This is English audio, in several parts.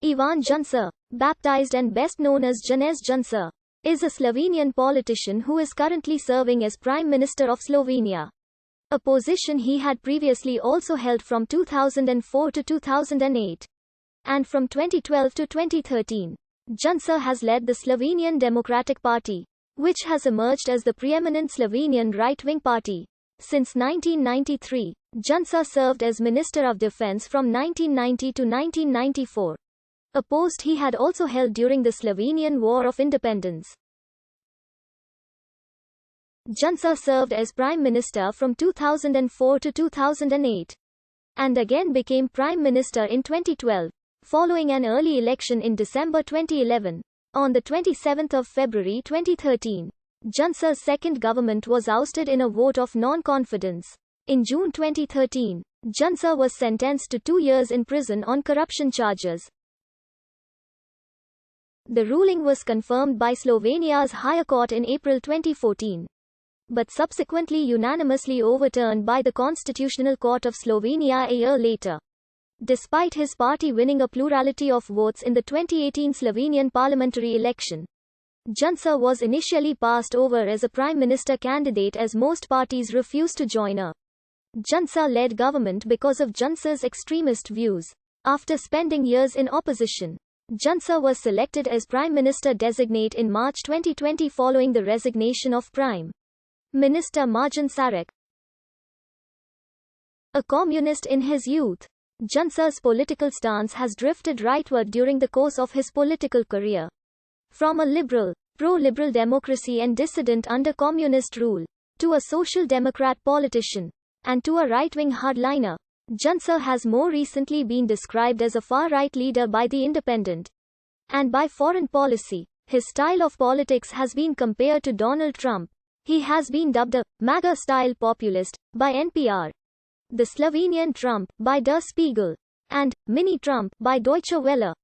Ivan Juncer, baptized and best known as Janez Janša, is a Slovenian politician who is currently serving as Prime Minister of Slovenia, a position he had previously also held from 2004 to 2008. And from 2012 to 2013. Janša has led the Slovenian Democratic Party, which has emerged as the preeminent Slovenian right-wing party. Since 1993, Janša served as Minister of Defense from 1990 to 1994. A post he had also held during the Slovenian War of Independence. Janša served as Prime Minister from 2004 to 2008, and again became Prime Minister in 2012, following an early election in December 2011. On the 27th of February 2013, Janša's second government was ousted in a vote of non-confidence. In June 2013, Janša was sentenced to 2 years in prison on corruption charges. The ruling was confirmed by Slovenia's higher court in April 2014, but subsequently unanimously overturned by the Constitutional Court of Slovenia a year later. Despite his party winning a plurality of votes in the 2018 Slovenian parliamentary election, Janša was initially passed over as a prime minister candidate as most parties refused to join a Janša-led government because of Janša's extremist views. After spending years in opposition, Janša was selected as Prime Minister designate in March 2020 following the resignation of Prime Minister Marjan Šarec. A communist in his youth, Janša's political stance has drifted rightward during the course of his political career. From a liberal, pro-liberal democracy and dissident under communist rule, to a social democrat politician, and to a right-wing hardliner, Janša has more recently been described as a far-right leader by The Independent. And by Foreign Policy, his style of politics has been compared to Donald Trump. He has been dubbed a MAGA-style populist by NPR, the Slovenian Trump by Der Spiegel, and Mini Trump by Deutsche Welle.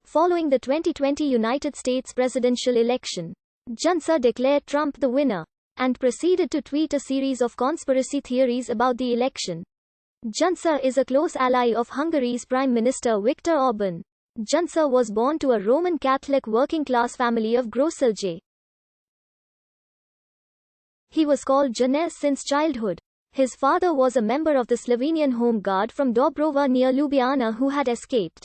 Following the 2020 United States presidential election, Janša declared Trump the winner, and proceeded to tweet a series of conspiracy theories about the election. Janša is a close ally of Hungary's Prime Minister Viktor Orban. Janša was born to a Roman Catholic working-class family of Groselje. He was called Janez since childhood. His father was a member of the Slovenian Home Guard from Dobrova near Ljubljana who had escaped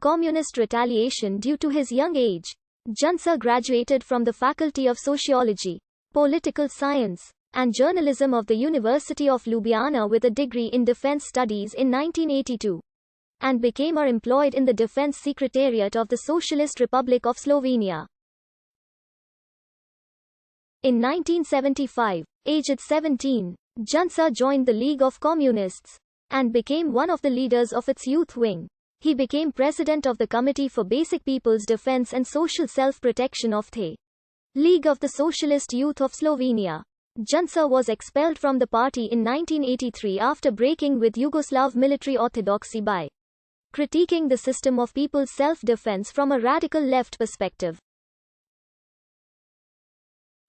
communist retaliation due to his young age. Janša graduated from the Faculty of Sociology, Political Science, and Journalism of the University of Ljubljana with a degree in Defense Studies in 1982, and became employed in the Defense Secretariat of the Socialist Republic of Slovenia. In 1975, aged 17, Janša joined the League of Communists, and became one of the leaders of its youth wing. He became president of the Committee for Basic People's Defense and Social Self-Protection of the League of the Socialist Youth of Slovenia. Janša was expelled from the party in 1983 after breaking with Yugoslav military orthodoxy by critiquing the system of people's self-defense from a radical left perspective.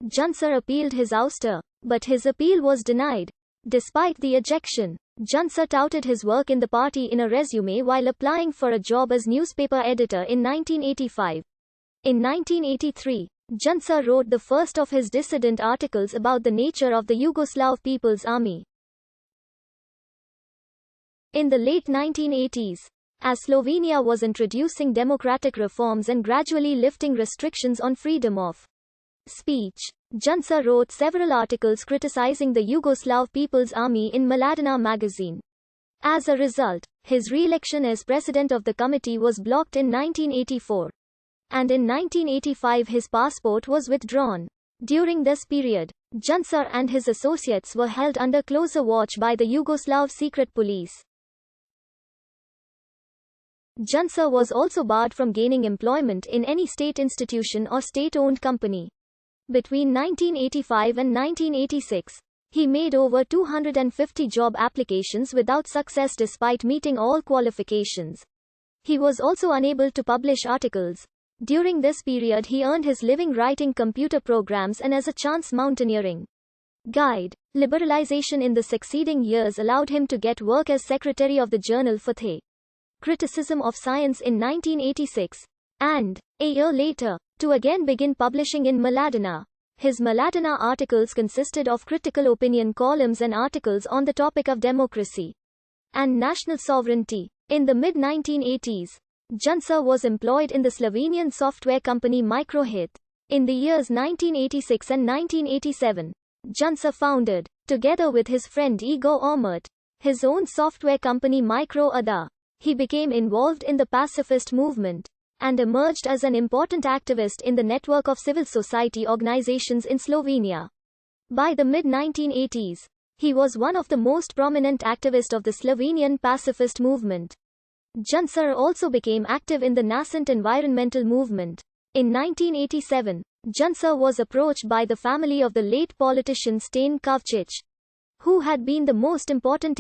Janša appealed his ouster, but his appeal was denied. Despite the ejection, Janša touted his work in the party in a resume while applying for a job as newspaper editor in 1985. In 1983, Janša wrote the first of his dissident articles about the nature of the Yugoslav People's Army. In the late 1980s, as Slovenia was introducing democratic reforms and gradually lifting restrictions on freedom of speech, Janša wrote several articles criticizing the Yugoslav People's Army in Mladina magazine. As a result, his re-election as president of the committee was blocked in 1984. And in 1985 his passport was withdrawn. During this period, Janša and his associates were held under closer watch by the Yugoslav secret police. Janša was also barred from gaining employment in any state institution or state-owned company. Between 1985 and 1986, he made over 250 job applications without success despite meeting all qualifications. He was also unable to publish articles. During this period he earned his living writing computer programs and as a chance mountaineering guide. Liberalization in the succeeding years allowed him to get work as secretary of the Journal for the Criticism of Science in 1986. And, a year later, to again begin publishing in Mladina. His Mladina articles consisted of critical opinion columns and articles on the topic of democracy and national sovereignty. In the mid-1980s, Juncer was employed in the Slovenian software company Microhit. In the years 1986 and 1987, Juncer founded, together with his friend Igor Omert, his own software company Micro-Ada. He became involved in the pacifist movement and emerged as an important activist in the network of civil society organizations in Slovenia. By the mid-1980s, he was one of the most prominent activists of the Slovenian pacifist movement. Juncer also became active in the nascent environmental movement. In 1987, Juncer was approached by the family of the late politician Stane Kavčič, who had been the most important